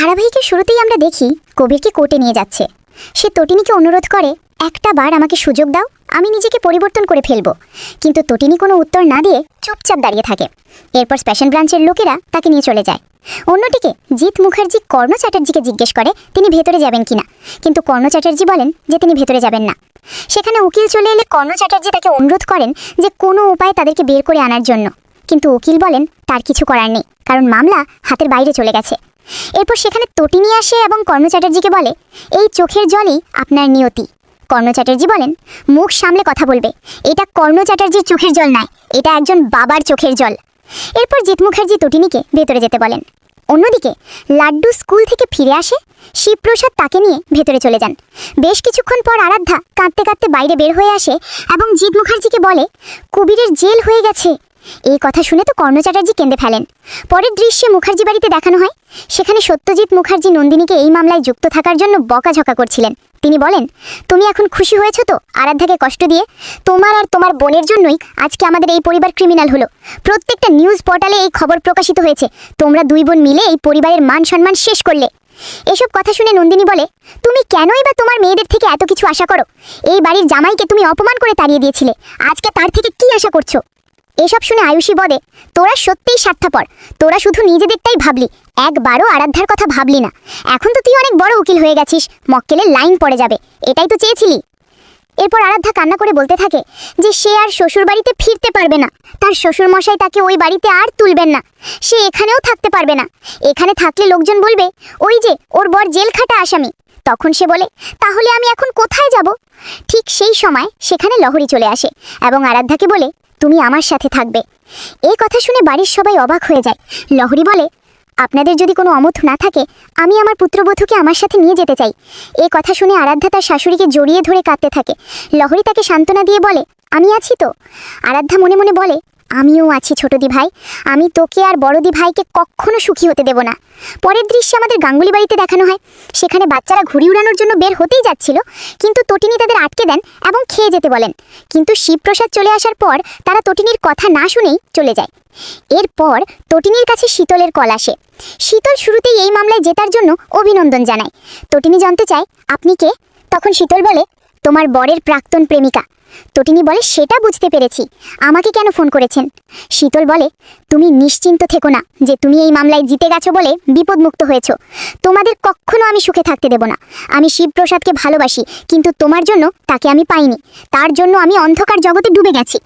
ধারাবাহিকের শুরুতেই আমরা দেখি কবিরকে কোর্টে নিয়ে যাচ্ছে। সে তটিনীকে অনুরোধ করে, একটা বার আমাকে সুযোগ দাও, আমি নিজেকে পরিবর্তন করে ফেলবো। কিন্তু তটিনী কোনো উত্তর না দিয়ে চুপচাপ দাঁড়িয়ে থাকে। এরপর স্পেশাল ব্রাঞ্চের লোকেরা তাকে নিয়ে চলে যায়। অন্যদিকে জিৎ মুখার্জি কর্ণ চ্যাটার্জিকে জিজ্ঞেস করে তিনি ভেতরে যাবেন কিনা, কিন্তু কর্ণ চ্যাটার্জি বলেন যে তিনি ভেতরে যাবেন না। সেখানে উকিল চলে এলে কর্ণ চ্যাটার্জি তাকে অনুরোধ করেন যে কোনো উপায়ে তাদেরকে বের করে আনার জন্য, কিন্তু উকিল বলেন তার কিছু করার নেই, কারণ মামলা হাতের বাইরে চলে গেছে। এরপর সেখানে তটিনী আসে এবং কর্ণ চ্যাটার্জিকে বলে, এই চোখের জলই আপনার নিয়তি। কর্ণ চ্যাটার্জি বলেন, মুখ সামলে কথা বলবে, এটা কর্ণ চ্যাটার্জির চোখের জল নয়, এটা একজন বাবার চোখের জল। এরপর জিৎ মুখার্জি তটিনীকে ভেতরে যেতে বলেন। অন্যদিকে লাড্ডু স্কুল থেকে ফিরে আসে, শিবপ্রসাদ তাকে নিয়ে ভেতরে চলে যান। বেশ কিছুক্ষণ পর আরাধ্যা কাঁদতে কাঁদতে বাইরে বের হয়ে আসে এবং জিৎ মুখার্জিকে বলে, কবিরের জেল হয়ে গেছে। এই কথা শুনে তো কর্ণ চ্যাটার্জি কেঁদে ফেলেন। পরের দৃশ্যে মুখার্জি বাড়িতে দেখানো হয়, সেখানে সত্যজিৎ মুখার্জি নন্দিনীকে এই মামলায় যুক্ত থাকার জন্য বকাঝকা করছিলেন। তিনি বলেন, তুমি এখন খুশি হয়েছো তো আরাধ্যাকে কষ্ট দিয়ে? তোমার আর তোমার বোনের জন্যই আজকে আমাদের এই পরিবার ক্রিমিনাল হলো। প্রত্যেকটা নিউজ পোর্টালে এই খবর প্রকাশিত হয়েছে, তোমরা দুই বোন মিলে এই পরিবারের মান সম্মান শেষ করলে। এসব কথা শুনে নন্দিনী বলে, তুমি কেনই বা তোমার মেয়েদের থেকে এত কিছু আশা করো? এই বাড়ির জামাইকে তুমি অপমান করে তাড়িয়ে দিয়েছিলে, আজকে তার থেকে কি আশা করছো? এসব শুনে আয়ুষী বলে, তোরা সত্যিই স্বার্থপর, তোরা শুধু নিজেদেরটাই ভাবলি, একবারও আরাধ্যার কথা ভাবলি না। এখন তো তুই অনেক বড় উকিল হয়ে গেছিস, মক্কেলের লাইন পড়ে যাবে, এটাই তো চেয়েছিলি। এরপর আরাধ্যা কান্না করে বলতে থাকে যে সে আর শ্বশুর বাড়িতে ফিরতে পারবে না, তার শ্বশুরমশাই তাকে ওই বাড়িতে আর তুলবেন না, সে এখানেও থাকতে পারবে না। এখানে থাকলে লোকজন বলবে, ওই যে ওর বর জেল খাটা আসামি। তখন সে বলে, তাহলে আমি এখন কোথায় যাব? ঠিক সেই সময় সেখানে লহরী চলে আসে এবং আরাধ্যাকে বলে, তুমি আমার সাথে থাকবে। এই কথা শুনে বাড়ির সবাই অবাক হয়ে যায়। লহরী বলে, আপনাদের যদি কোনো অমত না থাকে, আমি আমার পুত্রবধূকে আমার সাথে নিয়ে যেতে চাই। এই কথা শুনে আরাধ্যা তার শাশুড়িকে জড়িয়ে ধরে কাঁদতে থাকে। লহরী তাকে সান্ত্বনা দিয়ে বলে, আমি আছি তো। আরাধ্যা মনে মনে বলে, আমিও আছি ছোটদি ভাই, আমি তোকে আর বড়দি ভাইকে কখনো সুখী হতে দেব না। পরের দৃশ্যে আমাদের গাঙ্গুলি বাড়িতে দেখানো হয়, সেখানে বাচ্চারা ঘুড়ি উড়ানোর জন্য বের হতেই যাচ্ছিল, কিন্তু তটিনী তাদের আটকে দেন এবং খেয়ে যেতে বলেন। কিন্তু শিবপ্রসাদ চলে আসার পর তারা তটিনীর কথা না শুনেই চলে যায়। এরপর তটিনীর কাছে শীতলের কল আসে। শীতল শুরুতেই এই মামলায় জেতার জন্য অভিনন্দন জানায়। তটিনী জানতে চায়, আপনি কে? তখন শীতল বলে, তোমার বরের প্রাক্তন প্রেমিকা। তটিনী বলে, সেটা বুঝতে পেরেছি, আমাকে কেন ফোন করেছেন? শীতল বলে, তুমি নিশ্চিন্ত থেকো না যে তুমি এই মামলায় জিতে গেছো বলে বিপদমুক্ত হয়েছো। তোমাদের কখনো আমি সুখে থাকতে দেব না। আমি শিবপ্রসাদকে ভালোবাসি, কিন্তু তোমার জন্য তাকে আমি পাইনি, তার জন্য আমি অন্ধকার জগতে ডুবে গেছি।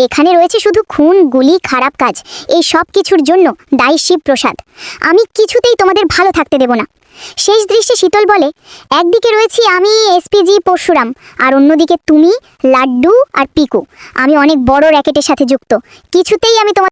এখানে রয়েছে শুধু খুন, গুলি, খারাপ কাজ, এই সব কিছুর জন্য দায়ী শিবপ্রসাদ। আমি কিছুতেই তোমাদের ভালো থাকতে দেব না। শেষ দৃশ্যে শীতল বলে, একদিকে রয়েছি আমি এসপিজি পরশুরাম, আর অন্যদিকে তুমি, লাড্ডু আর পিকু। আমি অনেক বড় র্যাকেটের সাথে যুক্ত, কিছুতেই আমি তোমার